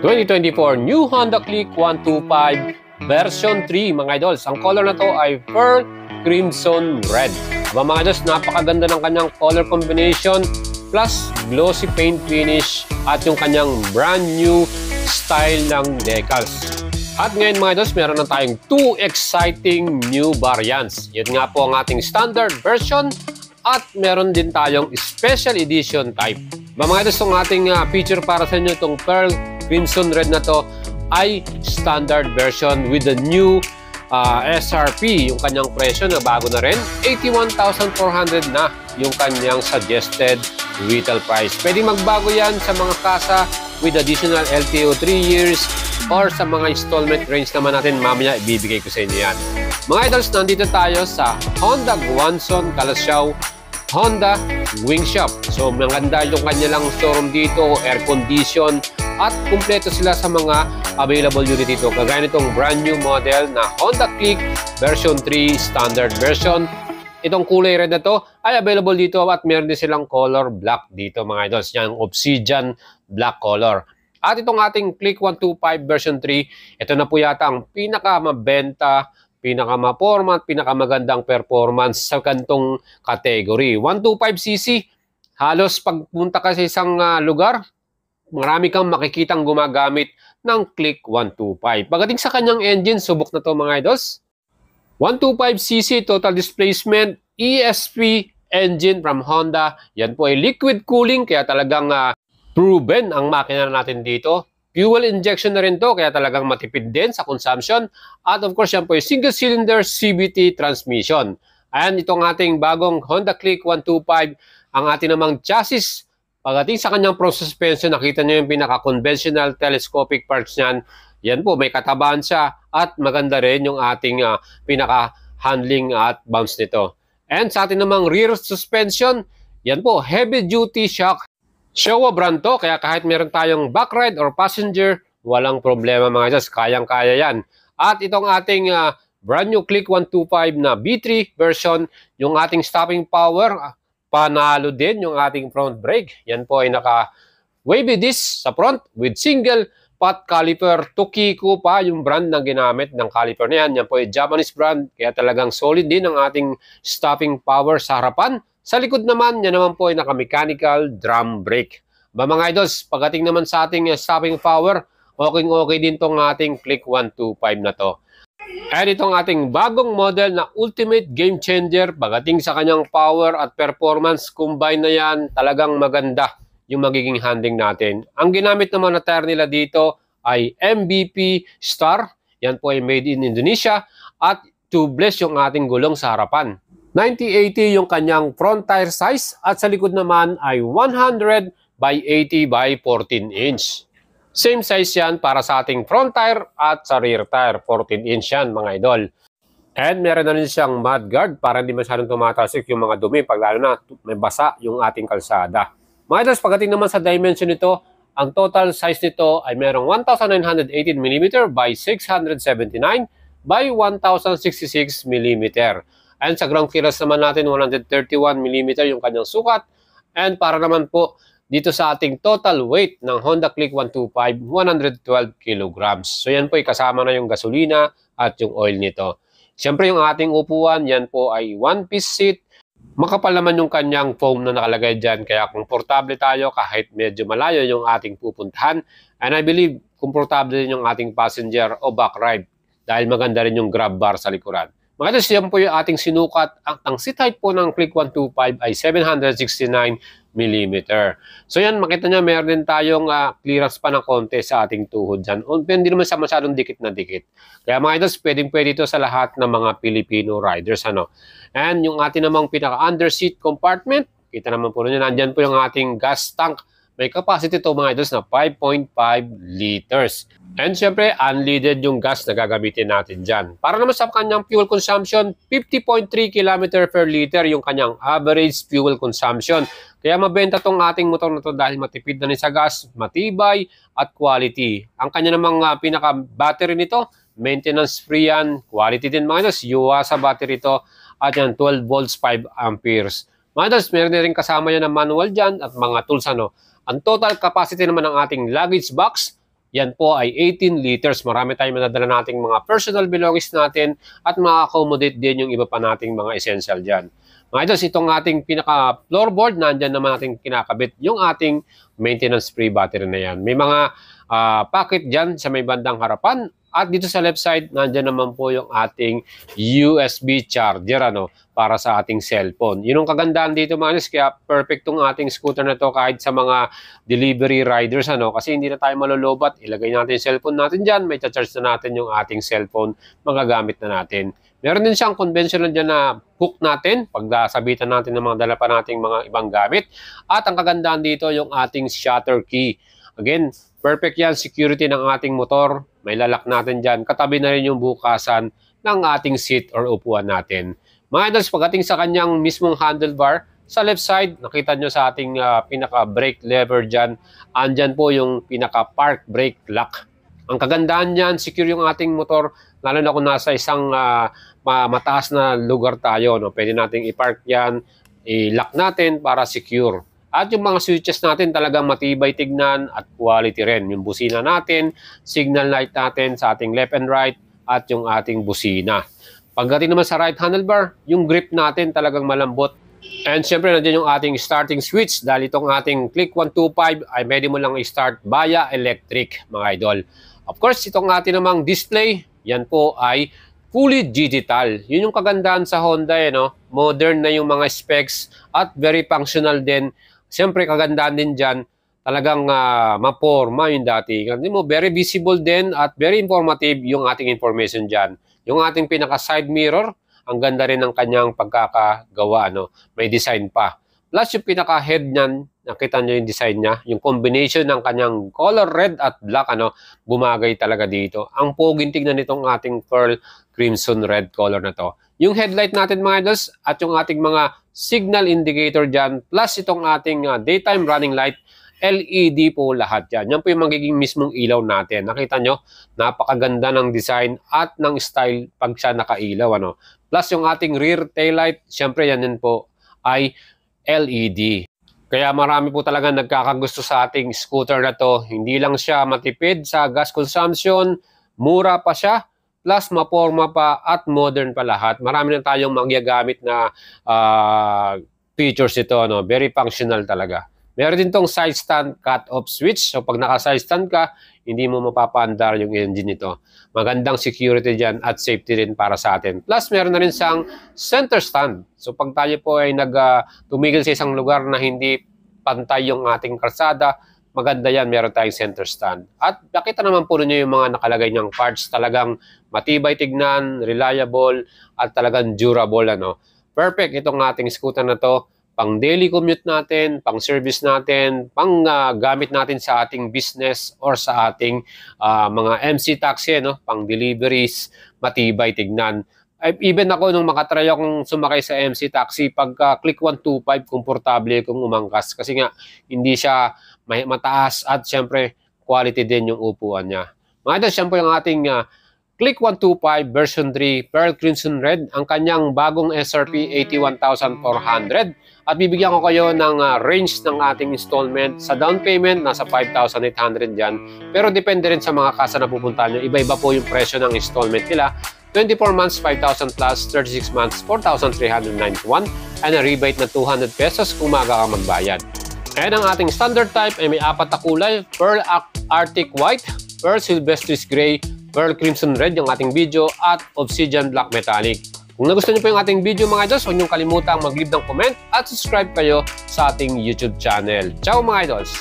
2024 New Honda Click 125 version 3 mga idols. Ang color na to ay Pearl Crimson Red. Mga idols, napakaganda ng kanyang color combination plus glossy paint finish at yung kanyang brand new style ng decals. At ngayon mga idols, meron na tayong 2 exciting new variants. Yun nga po ang ating standard version at meron din tayong special edition type. Mga idols, itong ating feature para sa inyo, itong Pearl Crimson Red na to ay standard version with the new SRP. Yung kanyang presyo na bago na rin, 81,400 na yung kanyang suggested retail price. Pwedeng magbago yan sa mga kasa with additional LTO 3 years or sa mga installment range naman natin, mamaya ibibigay ko sa inyo yan. Mga idols, nandito tayo sa Honda Guangzhou Calasiao Honda Wing Shop. So maganda yung kanilang showroom dito, air condition at kumpleto sila sa mga available unit dito. Kagaya nitong brand new model na Honda Click version 3 standard version. Itong kulay red na to ay available dito at meron din silang color black dito mga idols. Yan, obsidian black color. At itong ating Click 125 version 3, ito na po yata ang pinakamabenta, pinakama-format, pinakamagandang performance sa kantong category. 125cc, halos pagpunta ka sa isang lugar, marami kang makikitang gumagamit ng Click 125. Pagdating sa kanyang engine, subok na to mga idols. 125cc total displacement, ESP engine from Honda. Yan po ay liquid cooling, kaya talagang proven ang makina natin dito. Fuel injection na rin to, kaya talagang matipid din sa consumption. At of course, yan po ay single cylinder CVT transmission. Ayan, itong ating bagong Honda Click 125, ang ating namang chassis. Pagdating sa kanyang pro suspension, nakita nyo yung pinaka-conventional telescopic parts niyan. Yan po, may katabaan siya at maganda rin yung ating pinaka-handling at bounce nito. And sa ating namang rear suspension, yan po, heavy-duty shock. Showa brand to, kaya kahit meron tayong back ride or passenger, walang problema mga idols, kayang-kaya yan. At itong ating brand new Click 125 na B3 version, yung ating stopping power, panalo din yung ating front brake. Yan po ay naka-wavy disc sa front with single pot caliper. Tokiko pa yung brand na ginamit ng caliper na yan. Yan po ay Japanese brand, kaya talagang solid din ang ating stopping power sa harapan. Sa likod naman, yan naman po ay naka-mechanical drum brake. Mga idols, pagdating naman sa ating stopping power, okay din tong ating Click 125 na to. At itong ating bagong model na ultimate game changer, pagdating sa kanyang power at performance, combine na yan, talagang maganda yung magiging handling natin. Ang ginamit naman na tire nila dito ay MVP Star. Yan po ay made in Indonesia at tubeless yung ating gulong sa harapan. 90-80 yung kanyang front tire size at sa likod naman ay 100 by 80 by 14 inch. Same size yan para sa ating front tire at sa rear tire. 14 inch yan mga idol. And meron na rin siyang mud guard para hindi masyadong tumatalsik yung mga dumi pag lalo na may basa yung ating kalsada. Mga idols, pagdating naman sa dimension nito, ang total size nito ay merong 1,918mm by 679 by 1,066mm. And sa ground clearance naman natin, 131mm yung kanyang sukat. And para naman po dito sa ating total weight ng Honda Click 125, 112 kilograms. So yan po ay kasama na yung gasolina at yung oil nito. Siyempre yung ating upuan, yan po ay one-piece seat. Makapal naman yung kanyang foam na nakalagay dyan. Kaya komportable tayo kahit medyo malayo yung ating pupuntahan. And I believe komportable din yung ating passenger o back ride dahil maganda rin yung grab bar sa likuran. Mga idols, yan po yung ating sinukat. Ang seat height po ng Click 125 ay 769mm. So yan, makita nyo, meron din tayong clearance pa ng konti sa ating tuhod dyan. Hindi naman sa masyadong dikit na dikit. Kaya mga idols, pwede ito sa lahat ng mga Filipino riders. And yung ating namang pinaka-underseat compartment, kita naman po nyo, nandyan po yung ating gas tank. May capacity to mga idols na 5.5 liters. And syempre, unleaded yung gas na gagamitin natin dyan. Para naman sa kanyang fuel consumption, 50.3 km per liter yung kanyang average fuel consumption. Kaya mabenta tong ating motor na to dahil matipid na rin sa gas, matibay at quality. Ang kanya namang pinaka-battery nito, maintenance free yan, quality din mga idols, Yuasa battery to at yan 12 volts 5 amperes. Mga idols, meron na rin kasama yan ng manual dyan at mga tools. Ang total capacity naman ng ating luggage box Yan po ay 18 liters. Marami tayong madadala nating mga personal belongings natin at ma-accommodate din yung iba pa nating mga essential dyan. Mga idols, itong ating pinaka floorboard, nandyan naman natin kinakabit yung ating maintenance-free battery na yan. May mga pocket dyan sa may bandang harapan. At dito sa left side, nandyan naman po yung ating USB charger para sa ating cellphone. Yun ang kagandahan dito mga idols, kaya perfect tong ating scooter na to kahit sa mga delivery riders kasi hindi na tayo malolobat. Ilagay natin yung cellphone natin dyan, may charge na natin yung ating cellphone, magagamit na natin. Meron din siyang conventional dyan na hook natin pag sabitan natin ng mga dala pa nating mga ibang gamit. At ang kagandahan dito yung ating shutter key. Again, perfect yan, security ng ating motor. May lalak natin dyan. Katabi na rin yung bukasan ng ating seat or upuan natin. Mga idols, pagdating sa kanyang mismong handlebar, sa left side, nakita nyo sa ating pinaka-brake lever dyan, andyan po yung pinaka-park brake lock. Ang kagandahan dyan, secure yung ating motor, lalo na kung nasa isang mataas na lugar tayo. Pwede nating i-park yan, i-lock natin para secure. At yung mga switches natin talagang matibay tignan at quality rin. Yung busina natin, signal light natin sa ating left and right at yung ating busina. Pagdating naman sa right handlebar, yung grip natin talagang malambot. And syempre nandiyan yung ating starting switch dahil itong ating Click 125 ay pwede mo lang i-start via electric mga idol. Of course, itong ating namang display, yan po ay fully digital. Yun yung kagandahan sa Honda modern na yung mga specs at very functional din. Siyempre, kagandahan din dyan, talagang maporma yung dati. Very visible din at very informative yung ating information dyan. Yung ating pinaka-side mirror, ang ganda rin ng kanyang pagkakagawa. May design pa. Plus yung pinaka-head niyan, nakita nyo yung design niya. Yung combination ng kanyang color red at black, bumagay talaga dito. Ang poging tignan nitong ating pearl crimson red color na to. Yung headlight natin mga idols at yung ating mga signal indicator dyan, plus itong ating daytime running light, LED po lahat yan. Yan po yung magiging mismong ilaw natin. Nakita nyo, napakaganda ng design at ng style pag siya nakailaw. Plus yung ating rear taillight, syempre yan din po ay LED. Kaya marami po talaga nagkakagusto sa ating scooter na to. Hindi lang siya matipid sa gas consumption, mura pa siya, plus maporma pa at modern pa lahat. Marami na tayong magagamit na features ito. Very functional talaga. Meron din tong side stand cut-off switch. So pag naka-side stand ka, hindi mo mapapaandar yung engine nito. Magandang security dyan at safety rin para sa atin. Plus meron na rin siyang center stand. So pag tayo po ay tumigil sa isang lugar na hindi pantay yung ating kalsada, maganda yan, meron tayong center stand. At nakita naman po ninyo yung mga nakalagay niyang parts, talagang matibay tignan, reliable, at talagang durable. Perfect itong ating scooter na to, pang daily commute natin, pang service natin, pang gamit natin sa ating business or sa ating mga MC taxi, pang deliveries, matibay tignan. Even ako nung makatry akong sumakay sa MC taxi, pagka Click 125, komportable kong umangkas kasi nga hindi siya mataas at syempre quality din yung upuan niya. Mga idol, syempre yung ating Click 125 version 3 Pearl Crimson Red, ang kanyang bagong SRP 81,400 at bibigyan ko kayo ng range ng ating installment. Sa down payment, nasa 5,800 dyan, pero depende rin sa mga kasa na pupuntahan nyo. Iba-iba po yung presyo ng installment nila. 24 months, 5,000 plus, 36 months, 4,391, and a rebate na 200 pesos kung maaga ka magbayad. And ang ating standard type ay may 4 na kulay: Pearl Arctic White, Pearl Silvestris Gray, Pearl Crimson Red yung ating video, at Obsidian Black Metallic. Kung nagustuhan niyo po yung ating video mga idols, huwag niyong kalimutang mag-leave ng comment at subscribe kayo sa ating YouTube channel. Ciao mga idols!